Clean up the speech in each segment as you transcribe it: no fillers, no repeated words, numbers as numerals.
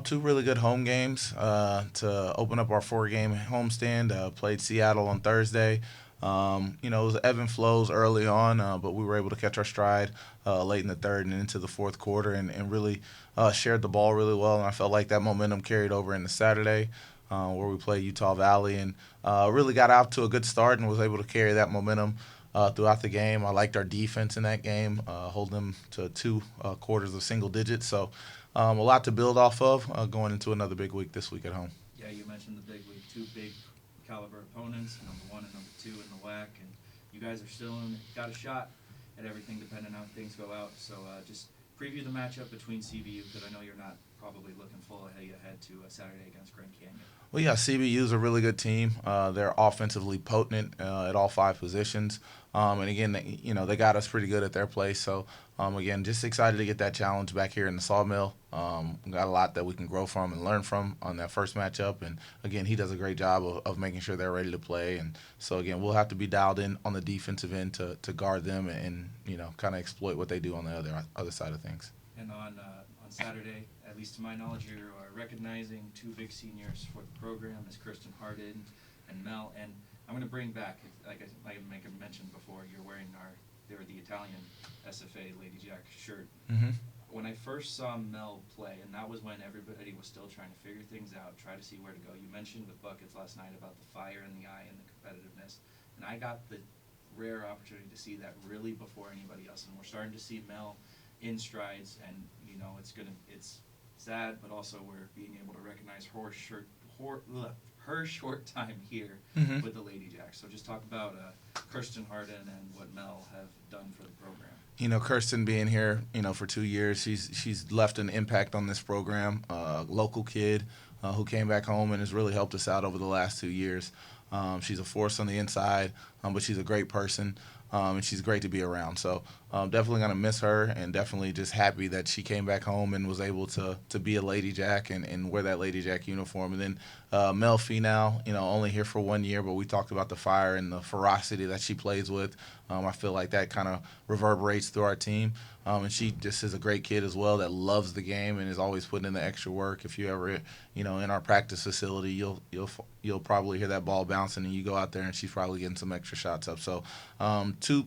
Two really good home games to open up our four-game homestand. Played Seattle on Thursday. It was ebb and flows early on, but we were able to catch our stride late in the third and into the fourth quarter and really shared the ball really well. And I felt like that momentum carried over into Saturday, where we played Utah Valley and really got out to a good start and was able to carry that momentum throughout the game. I liked our defense in that game, holding them to two quarters of single digits. So a lot to build off of going into another big week this week at home. Yeah, you mentioned the big week, two big caliber opponents, number one and number two in the WAC, and you guys are still got a shot at everything depending on how things go out. So just preview the matchup between CBU because I know you're not probably looking full ahead to Saturday against Grand Canyon. Well, yeah, CBU is a really good team. They're offensively potent at all five positions, and again, they got us pretty good at their place. So, again, just excited to get that challenge back here in the Sawmill. We got a lot that we can grow from and learn from on that first matchup, and again, he does a great job of making sure they're ready to play. And so, again, we'll have to be dialed in on the defensive end to guard them and kind of exploit what they do on the other side of things. And on Saturday, at least to my knowledge, you are recognizing two big seniors for the program as Kirsten Hardin and Mel. And I'm going to bring back, like I mentioned before, you're wearing they were the Italian SFA Ladyjacks shirt. Mm-hmm. When I first saw Mel play, and that was when everybody was still trying to figure things out, try to see where to go. You mentioned with Buckets last night about the fire in the eye and the competitiveness. And I got the rare opportunity to see that really before anybody else. And we're starting to see Mel in strides, and it's sad, but also we're being able to recognize her short time here Mm-hmm. with the Ladyjacks. So just talk about Kirsten Hardin and what Mel have done for the program. Kirsten being here, for 2 years, she's left an impact on this program. Local kid who came back home and has really helped us out over the last 2 years. She's a force on the inside, but she's a great person. And she's great to be around. So definitely going to miss her and definitely just happy that she came back home and was able to be a Lady Jack and wear that Lady Jack uniform. And then Mel Finau, only here for 1 year, but we talked about the fire and the ferocity that she plays with. I feel like that kind of reverberates through our team. And she just is a great kid as well that loves the game and is always putting in the extra work. If you ever, in our practice facility, you'll probably hear that ball bouncing and you go out there and she's probably getting some extra shots up. So two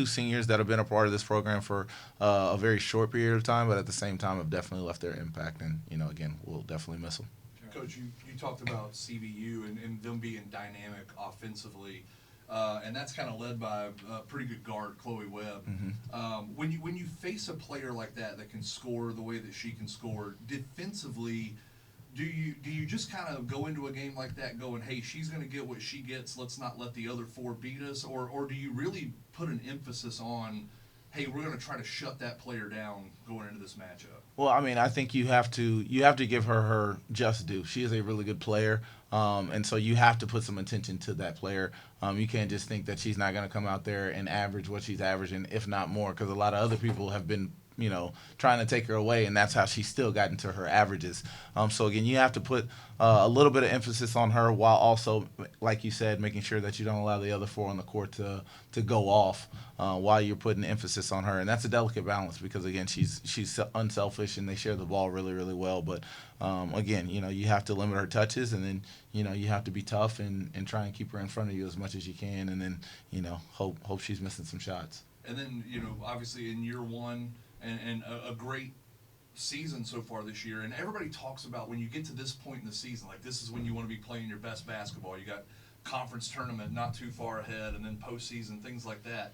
seniors that have been a part of this program for a very short period of time, but at the same time have definitely left their impact. And again, we'll definitely miss them. Coach, you talked about CBU and them being dynamic offensively, and that's kind of led by a pretty good guard, Chloe Webb. Mm-hmm. When you face a player like that can score the way that she can score defensively, do you just kind of go into a game like that going, hey, she's going to get what she gets, let's not let the other four beat us, or do you really put an emphasis on, hey, we're going to try to shut that player down going into this matchup? Well, I think you have to give her just due. She is a really good player, and so you have to put some attention to that player. You can't just think that she's not going to come out there and average what she's averaging, if not more, because a lot of other people have been trying to take her away, and that's how she's still gotten to her averages. So again, you have to put a little bit of emphasis on her while also, like you said, making sure that you don't allow the other four on the court to go off while you're putting emphasis on her, and that's a delicate balance because again, she's unselfish and they share the ball really, really well. But again, you have to limit her touches, and then you have to be tough and try and keep her in front of you as much as you can, and then hope she's missing some shots. And then obviously in year one. And a great season so far this year. And everybody talks about when you get to this point in the season, like this is when you want to be playing your best basketball. You got conference tournament not too far ahead, and then postseason, things like that.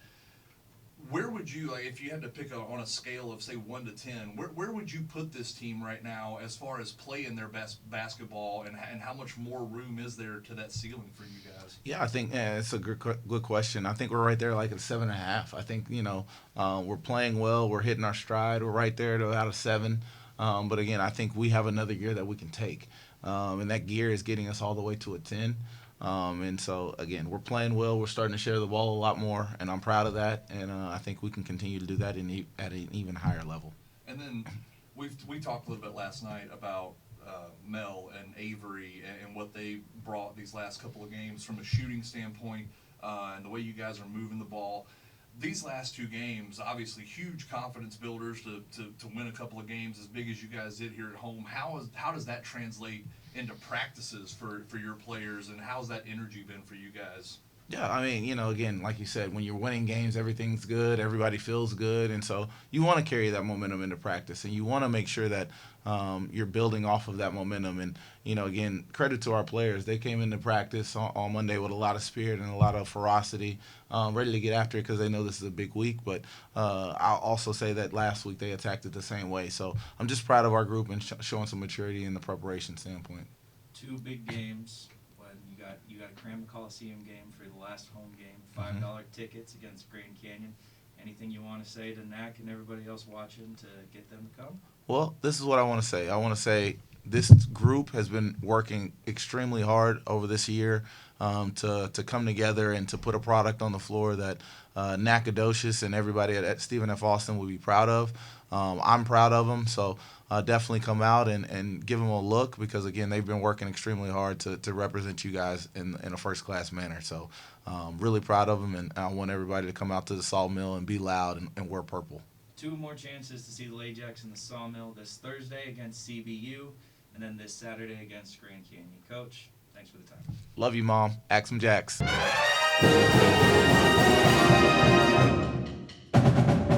Where would you, like, if you had to pick on a scale of, say, 1 to 10, where would you put this team right now as far as playing their best basketball, and how much more room is there to that ceiling for you guys? Yeah, I think it's a good question. I think we're right there, like at 7.5. I think we're playing well. We're hitting our stride. We're right there to about a 7. But again, I think we have another gear that we can take, and that gear is getting us all the way to a 10. And so again, we're playing well. We're starting to share the ball a lot more, and I'm proud of that. And I think we can continue to do that at an even higher level. And then we talked a little bit last night about Mel and Avery and what they brought these last couple of games from a shooting standpoint, and the way you guys are moving the ball. these last two games, obviously huge confidence builders to win a couple of games as big as you guys did here at home. How does that translate into practices for your players, and how's that energy been for you guys? Yeah, I mean, again, like you said, when you're winning games, everything's good, everybody feels good, and so you want to carry that momentum into practice, and you want to make sure that you're building off of that momentum. And again, credit to our players; they came into practice on Monday with a lot of spirit and a lot of ferocity, ready to get after it because they know this is a big week. But I'll also say that last week they attacked it the same way. So I'm just proud of our group and showing some maturity in the preparation standpoint. Two big games. When you got to cram the Coliseum game for the last home game. $5 tickets against Grand Canyon. Anything you want to say to Knack and everybody else watching to get them to come? Well, this is what I want to say. I want to say this group has been working extremely hard over this year to come together and to put a product on the floor that Nacogdoches and everybody at Stephen F. Austin will be proud of. I'm proud of them, so definitely come out and give them a look because, again, they've been working extremely hard to represent you guys in a first-class manner. So really proud of them, and I want everybody to come out to the Sawmill and be loud and wear purple. Two more chances to see the Ladyjacks in the Sawmill this Thursday against CBU, and then this Saturday against Grand Canyon. Coach, thanks for the time. Love you, Mom. Axe 'em Jacks.